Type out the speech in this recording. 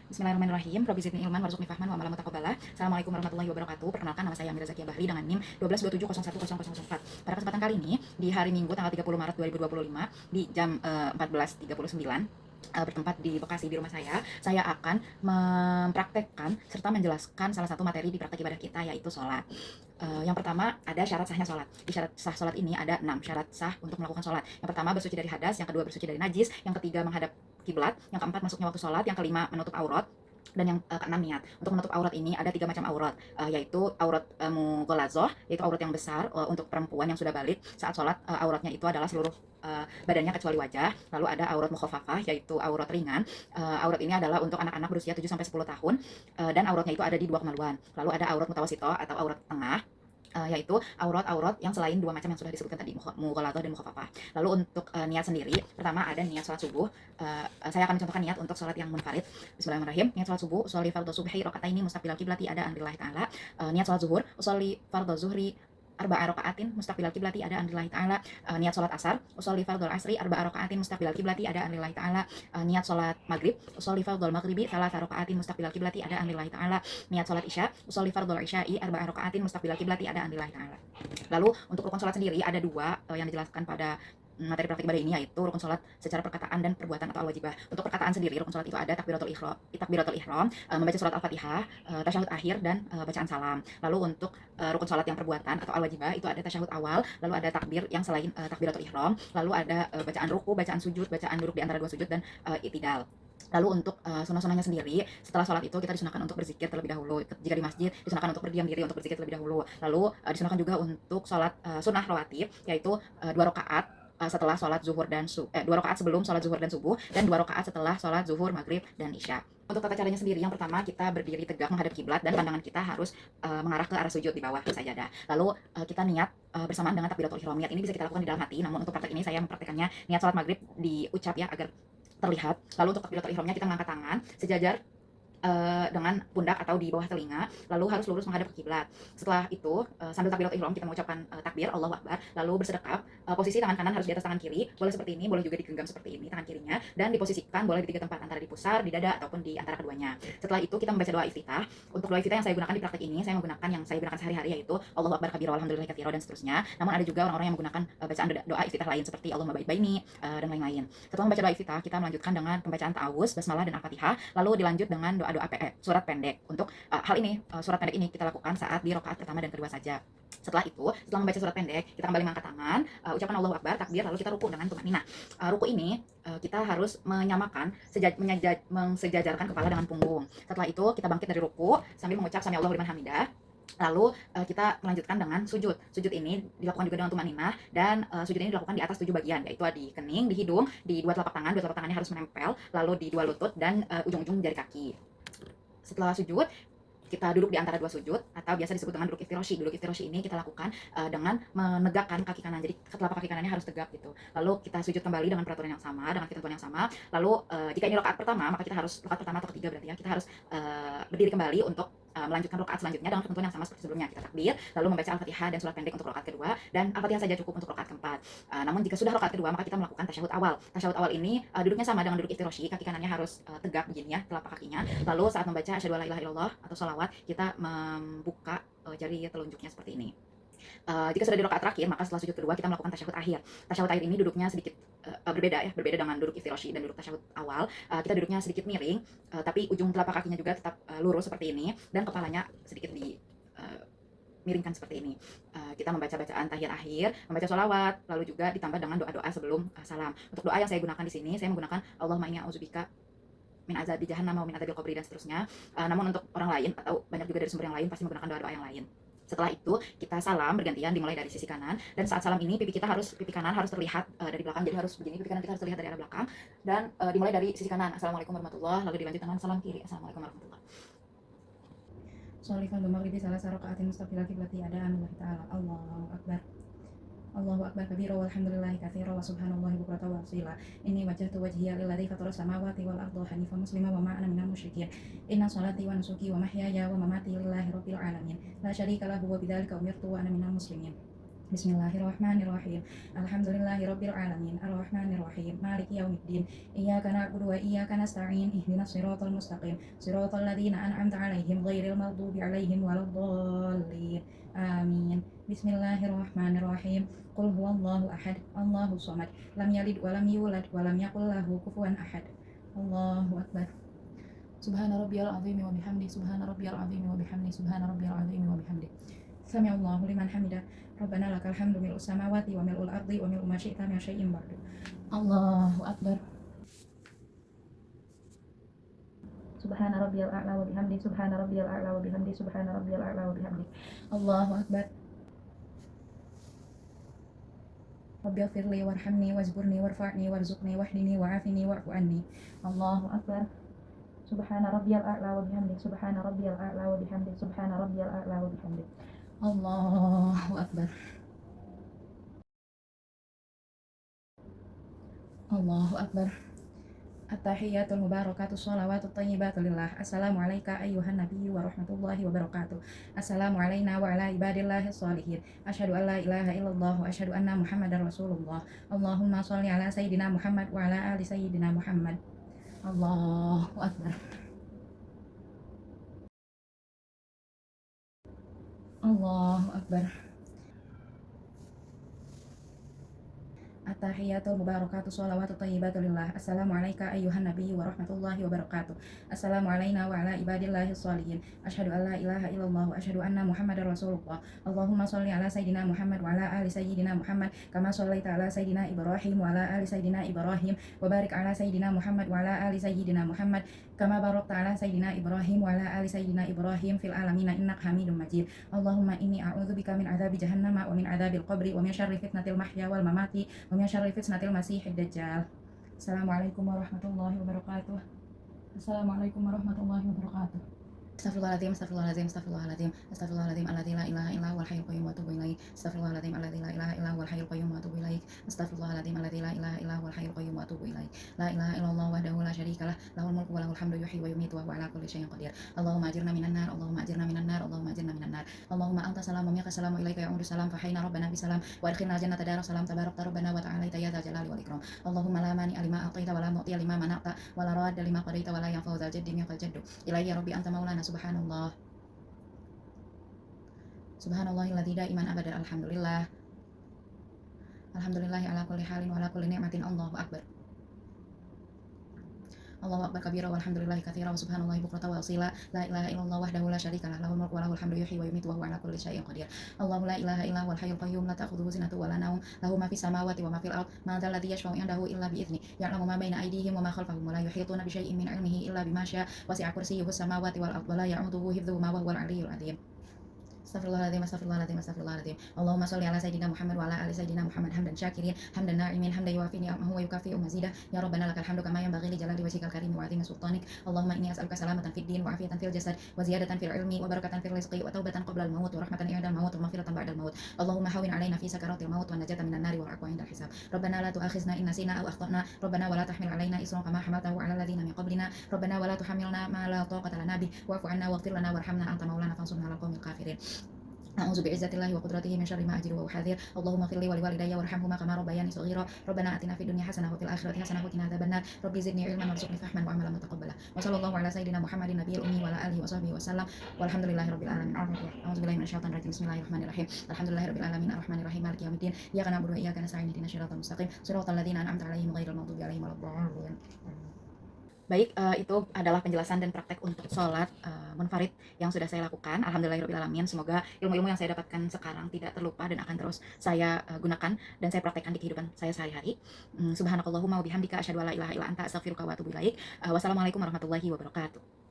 Bismillahirrahmanirrahim. Rabbi zidni ilman warzuqni fahman wa amalan mutaqabbalah. Assalamualaikum warahmatullahi wabarakatuh. Perkenalkan, nama saya Amira Zakia Bahri dengan NIM 122701004. Pada kesempatan kali ini di hari Minggu tanggal 30 Maret 2025 di jam 14.39 bertempat di Bekasi di rumah saya akan mempraktekkan serta menjelaskan salah satu materi di praktek ibadah kita, yaitu sholat. Yang pertama ada syarat sahnya sholat. Di syarat sah sholat ini ada 6 syarat sah untuk melakukan sholat. Yang pertama bersuci dari hadas, yang kedua bersuci dari najis, yang ketiga menghadap kiblat, yang keempat masuknya waktu sholat, yang kelima menutup aurat, dan yang keenam niat. Untuk menutup aurat ini ada 3 macam aurat, yaitu aurat mughallazoh, yaitu aurat yang besar untuk perempuan yang sudah balik saat sholat. Auratnya itu adalah seluruh badannya kecuali wajah. Lalu ada aurat mukhafafah, yaitu aurat ringan. Aurat ini adalah untuk anak-anak berusia 7 sampai 10 tahun, dan auratnya itu ada di 2 kemaluan. Lalu ada aurat mutawasito atau aurat tengah, yaitu aurat-aurat yang selain 2 macam yang sudah disebutkan tadi, mughallazoh dan mukhafafah. Lalu untuk niat sendiri, pertama ada niat sholat subuh. Saya akan mencontohkan niat untuk sholat yang munfarid. Bismillahirrahmanirrahim. Niat sholat subuh, usolli fardhu subhi rakaataini mustaqbilal qiblati ada amrillahi ta'ala. Niat sholat zuhur, usolli fardhu zuhri arba'a raka'atin mustaqbilal qiblati ada amrillahi ta'ala. Niat sholat asar, usolli fardhul asri arba'a raka'atin mustaqbilal qiblati ada amrillahi ta'ala. Niat sholat maghrib, usolli fardhul maghribi thalatha raka'atin mustaqbilal qiblati ada amrillahi ta'ala. Niat sholat isya, usolli fardhul isya'i arba'a raka'atin mustaqbilal qiblati ada amrillahi ta'ala. Lalu untuk rukun sholat sendiri ada 2 yang dijelaskan pada materi praktik ibadah ini, yaitu rukun sholat secara perkataan dan perbuatan atau al-wajibah. Untuk perkataan sendiri, rukun sholat itu ada takbiratul ihram, membaca surat al-fatihah, tasyahud akhir, dan bacaan salam. Lalu untuk rukun sholat yang perbuatan atau al-wajibah itu ada tasyahud awal, lalu ada takbir yang selain takbiratul ihram, lalu ada bacaan ruku, bacaan sujud, bacaan duduk di antara 2 sujud, dan i'tidal. Lalu untuk sunnah-sunnahnya sendiri, setelah sholat itu kita disunahkan untuk berzikir terlebih dahulu. Jika di masjid, disunahkan untuk berdiam diri untuk berzikir terlebih dahulu. Lalu disunahkan juga untuk sholat sunnah rawatib, yaitu 2 rakaat setelah sholat zuhur dan 2 rakaat sebelum sholat zuhur dan subuh, dan 2 rakaat setelah sholat zuhur, maghrib, dan isya. Untuk tata caranya sendiri, yang pertama kita berdiri tegak menghadap kiblat dan pandangan kita harus mengarah ke arah sujud di bawah sajadah. Lalu kita niat bersamaan dengan takbiratul ihram. Niat ini bisa kita lakukan di dalam hati, namun untuk praktek ini saya mempraktekannya niat sholat maghrib diucap ya agar terlihat. Lalu untuk takbiratul ihramnya kita mengangkat tangan sejajar dengan pundak atau di bawah telinga, lalu harus lurus menghadap ke kiblat. Setelah itu sambil takbiratul ihram kita mengucapkan takbir Allahu Akbar, lalu bersedekap. Posisi tangan kanan harus di atas tangan kiri, boleh seperti ini, boleh juga digenggam seperti ini tangan kirinya, dan diposisikan boleh di 3 tempat, antara di pusar, di dada, ataupun di antara keduanya. Setelah itu kita membaca doa iftitah. Untuk doa iftitah yang saya gunakan di praktek ini, saya menggunakan yang saya gunakan sehari-hari, yaitu Allahu Akbar kabira walhamdulillahi katsira, dan seterusnya. Namun ada juga orang-orang yang menggunakan bacaan doa iftitah lain seperti Allahumma baik baini dan lain-lain. Setelah membaca doa iftitah, kita melanjutkan dengan pembacaan ta'awuz, basmalah, dan al-fatihah, lalu dilanjut dengan doa-doa surat pendek. Untuk hal ini, surat pendek ini kita lakukan saat di rakaat pertama dan kedua saja. Setelah itu, setelah membaca surat pendek, kita kembali mengangkat tangan, ucapan Allahu Akbar, takbir, lalu kita ruku dengan tumaninah. Ruku ini kita harus menyamakan, mensejajarkan kepala dengan punggung. Setelah itu kita bangkit dari ruku sambil mengucap sami Allahu liman hamidah. Lalu kita melanjutkan dengan sujud. Sujud ini dilakukan juga dengan tumaninah, dan sujud ini dilakukan di atas 7 bagian, yaitu di kening, di hidung, di 2 telapak tangan. 2 telapak tangannya harus menempel, lalu di 2 lutut, dan ujung-ujung jari kaki. Setelah sujud, kita duduk di antara 2 sujud atau biasa disebut dengan duduk iftiroshi. Duduk iftiroshi ini kita lakukan dengan menegakkan kaki kanan. Jadi telapak kaki kanannya harus tegak gitu. Lalu kita sujud kembali dengan peraturan yang sama, dengan ketentuan yang sama. Lalu jika ini rakaat pertama, maka kita harus rakaat pertama atau ketiga berarti ya, kita harus berdiri kembali untuk melanjutkan rakaat selanjutnya dengan ketentuan yang sama seperti sebelumnya. Kita takbir, lalu membaca al-fatihah dan surat pendek untuk rakaat kedua, dan al-fatihah saja cukup untuk rakaat keempat. Namun jika sudah rakaat kedua, maka kita melakukan tasyahud awal. Tasyahud awal ini duduknya sama dengan duduk iftiroshi, kaki kanannya harus tegak begini ya, telapak kakinya. Lalu saat membaca asyhadu alla ilaha illallah atau sholawat, kita membuka jari telunjuknya seperti ini. Jika sudah di rakaat terakhir, maka setelah sujud kedua kita melakukan tasyahud akhir. Tasyahud akhir ini duduknya sedikit berbeda dengan duduk iftiroshi dan duduk tasyahud awal. Kita duduknya sedikit miring, tapi ujung telapak kakinya juga tetap lurus seperti ini, dan kepalanya sedikit miringkan seperti ini. Kita membaca bacaan tahiyat akhir, membaca sholawat, lalu juga ditambah dengan doa-doa sebelum salam. Untuk doa yang saya gunakan di sini, saya menggunakan Allahumma inni a'udzubika min azabi jahannam wa min adzabil qabri, dan seterusnya. Namun untuk orang lain atau banyak juga dari sumber yang lain pasti menggunakan doa-doa yang lain. Setelah itu kita salam bergantian, dimulai dari sisi kanan, dan saat salam ini pipi kanan harus terlihat dari belakang, jadi harus begini, pipi kanan kita harus terlihat dari arah belakang, dan dimulai dari sisi kanan, assalamualaikum warahmatullahi, lalu dilanjut dengan salam kiri, assalamualaikum warahmatullahi. Sholli fardhu maghribi salasa raka'atin mustaqbilal qiblati ada amillahi ta'ala. Allahu Akbar. Allahu Akbar kabira walhamdulillahi katsira wa subhanallahi bukratan wa asila. Inni wajjahtu wajhiya lilladzi fatara samawati wal arda hanifan musliman wa ma ana minal musyrikin. Inna sholati wa nusuki wa mahyaya wa mamati lillahi rabbil alamin. La syarika lahu wa bidzalika umirtu wa ana minal muslimin. Bismillahirrahmanirrahim. Alhamdulillahirabbil alamin. Arrahmanirrahim. Maliki yaumiddin. Iyyaka na'budu wa iyyaka nasta'in. Ihdinas siratal mustaqim. Siratal ladzina an'amta 'alaihim ghairil maghdubi 'alaihim waladdallin. Amin. Bismillahirrahmanirrahim. Qul huwallahu ahad. Allahus samad. Lam yalid wa lam yulad wa lam yakul lahu kufuwan ahad. Allahu akbar. Subhana rabbiyal azimi wa bihamdi. Subhana rabbiyal azimi wa bihamdi. Subhana rabbiyal azimi wa bihamdi. Sami'allahu liman hamidah. Rabbana lakal hamdu mil'us samawati wa mil'ul ardi wa mil'u ma syi'ta min syai'in ba'du. Allahu akbar. Subhana rabbiyal a'la wa bihamdi. Subhana rabbiyal a'la wa bihamdi. Subhana rabbiyal a'la wa bihamdi. Allahu akbar. Rabbighfirli warhamni wajburni warfa'ni warzuqni wahdini wa'afini wa'fu anni. Allahu akbar. Subhana rabbiyal a'la wa bihamdi. Subhana rabbiyal a'la wa bihamdi. Subhana rabbiyal a'la wa bihamdi. Allahu akbar. Allahu akbar. At-tahiyyatul mubarakatuh shalawatut thayyibatu lillah. Assalamu alayka ayyuhan nabiyyu wa rahmatullahi wa barakatuh. Assalamu alayna wa ala ibadillahis shalihin. Asyhadu an la ilaha illallah wa asyhadu anna Muhammadar Rasulullah. Allahumma shalli ala sayyidina Muhammad wa ala ali sayyidina Muhammad. Allahu akbar. Allahu akbar. At-tahiyyatul mubarakatuh shalawatut thayyibatu lillah. Assalamu alayka ayyuhan nabiyyu wa rahmatullahi wa barakatuh. Assalamu alayna wa ala ibadillahis shalihin. Asyhadu an la ilaha illallah wa asyhadu anna Muhammadar Rasulullah. Allahumma shalli ala sayyidina Muhammad wa ala ali sayyidina Muhammad kama shallaita ala sayyidina Ibrahim wa ala ali sayyidina Ibrahim wa barik ala sayyidina Muhammad wa ala ali sayyidina Muhammad kama barakta ala sayyidina Ibrahim wa ala ali sayyidina Ibrahim fil alamin innaka Hamidum Majid. Allahumma inni a'udzubika min adzabi jahannam wa min adzabil qabri wa min syarri fitnatil mahya wal mamati wa min syarri fitnatil masiihid dajjal. Assalamualaikum warahmatullahi wabarakatuh. Assalamualaikum warahmatullahi wabarakatuh. Astagfirullahaladzim, astagfirullahaladzim, astagfirullahaladzim, astagfirullahaladzim, alladzi la ilaha illa huwal hayyul qayyum wa atubu ilaik. Astagfirullahaladzim, alladzi la ilaha illa huwal hayyul qayyum wa atubu ilaik. Astagfirullahaladzim, alladzi la ilaha illa huwal hayyul qayyum wa atubu ilaik. La ilaha illallah wahdahu la syarikalah, lahul mulku wa lahul hamdu yuhyi wa yumiitu wa huwa ala kulli syai'in qadir. Allahumma ajirna minan nar, Allahumma ajirna minan nar, Allahumma ajirna minan nar. Allahumma anta salam wa minka salam wa ilaika ya'udu salam fa hayna rabbana bi salam wa adkhilna jannata dar salam tabarakta rabbana wa ta'alaita ya dzal jalali wal ikram. Allahumma la mani alima a'taita wa la mu'tiya lima mana'ta wa la radda lima qadaita wa la yanfa'u dzal jaddi minkal jaddu. Ilayya rabbi anta maulana subhanallah. Subhanallahilladzi daiman abadan alhamdulillah. Alhamdulillahi ala kulli halin wa ala kulli ni'matin. Allahu akbar. Allahu akbar kabira walhamdulillahi katsira wa subhanallahi bukratan wa asila. La ilaha illallah wahdahu la syarikalah, lahul mulku wa lahul hamdu yuhyi wa yumiitu wa huwa ala kulli syai'in qadir. Allahu la ilaha illa huwal hayyul qayyum la ta'khudhuhu sinatun wa la nawm, lahu ma fis samawati wa ma fil ardh, man dzal ladzi yashfa'u 'indahu illa bi idzni, ya'lamu ma baina aydihim wa ma khalfahum wa la yuhituna bi syai'in min 'ilmihi illa bima syaa, wasi'a kursiyyuhus samawati wal ardh wa la ya'uduhu hifdhuhuma wa huwal 'aliyyul 'azim. Astagfirullahaladzim, astagfirullahaladzim, astagfirullahaladzim. Allahumma sholli ala sayyidina Muhammad wa ala ali sayyidina Muhammad hamdan syakirin, hamdan na'imin, hamdan yuwafi ni'amahu wa yukafi'u mazidah. Ya Rabbana lakal hamdu kama yanbaghi li jalali wajhikal karim wa 'azimi sultanik. Allahumma inni as'aluka salamatan fid din wa 'afiyatan fil jasad wa ziyadatan fil ilmi wa barakatan fil rizqi wa taubatan qabla al maut wa rahmatan i'dal maut wa maghfiratan ba'dal maut. Allahumma hawwin 'alaina fi sakaratil maut wa najatan minan nari wal 'afwa 'indal hisab. Rabbana la tu'akhizna in nasina aw akhtana. Rabbana wa la tahmil 'alaina isran kama hamaltahu 'alal ladzina min qablina. Rabbana wa la tuhammilna ma la taqata lana bih wa'fu 'anna waghfir lana warhamna anta maulana fansurna 'alal qaumil kafirin. A'udzu bi'izzatillahi wa qudratihi min syarri ma ajidu wa uhadzir. Allahumma ighfir li wa liwalidayya warhamhuma kama rabbayani shaghira. Rabbana atina fid dunya hasanah wa fil akhirati hasanah wa qina adzabannar. Rabbi zidni ilman warzuqni fahman wa amalan mutaqabbala. Wa sallallahu ala sayyidina Muhammadin nabiyil ummi wa ala alihi wa sahbihi wasallam. Walhamdulillahi rabbil alamin. A'udzu billahi minasyaitonir rajim. Bismillahirrahmanirrahim. Alhamdulillahi rabbil alamin arrahmanirrahim maliki yaumiddin. Iyyaka na'budu wa iyyaka nasta'in ihdinas siratal mustaqim. Shiratal ladzina an'amta 'alaihim ghairil maghdubi 'alaihim waladdallin. Baik, itu adalah penjelasan dan praktek untuk sholat munfarid yang sudah saya lakukan. Alhamdulillahirrahmanirrahim. Semoga ilmu-ilmu yang saya dapatkan sekarang tidak terlupa dan akan terus saya gunakan dan saya praktekkan di kehidupan saya sehari-hari. Subhanakallahumma wa bihamdika asyhadu an la ilaha illa anta astaghfiruka wa atubu ilaik. Wassalamualaikum warahmatullahi wabarakatuh.